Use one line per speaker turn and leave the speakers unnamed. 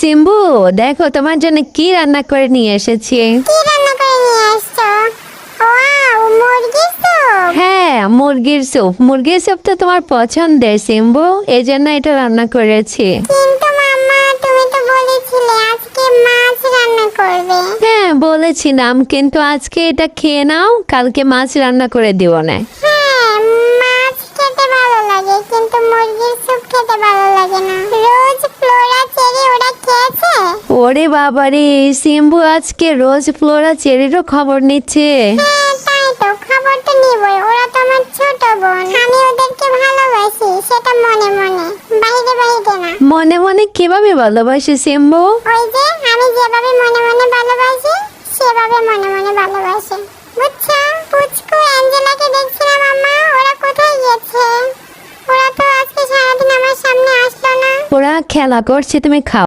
সিম্বু, দেখো তোমার জন্য কি রান্না করে নিয়ে এসেছি।
কি রান্না করে নিয়ে আসছো? ওয়াও, মুরগির স্যুপ।
হ্যাঁ, মুরগির স্যুপ। মুরগির স্যুপ তো তোমার পছন্দের সিম্বু, এই জন্য এটা রান্না করেছি।
কিন্তু মাম্মা, তুমি তো বলেছিলে আজকে মাছ রান্না করবে।
হ্যাঁ বলেছিলাম, কিন্তু আজকে এটা খেয়ে নাও, কালকে মাছ রান্না করে দিও না।
হ্যাঁ, মাছ খেতে ভালো লাগে কিন্তু মুরগির স্যুপ খেতে ভালো লাগে না। রোজ ফ্লোরা চেরি ওরা খেয়েছে?
ওরে বাবারে, সিম্বু আজকে রোজ ফ্লোরা চেরিরও খবর নিচ্ছে।
হ্যাঁ, তাই তো, খবর তো নিবই। ওরা তো আমার ছোট বোন, আমি ওদেরকে ভালোবাসি, সেটা মনে মনে, বাইরে বাইরে না।
মনে মনে কিভাবে ভালোবাসে সিম্বু?
ওই যে আমি যেভাবে মনে মনে ভালোবাসি সেভাবে মনে মনে ভালোবাসি, বুঝছো? পুচকু অ্যাঞ্জেলাকে দেখছিলাম আম্মা, ওরা কোথায় গেছে? ওরা তো আজকে সারাদিন আমার সামনে আসলো না।
ওরা খেলা করছে, তুমি খাও।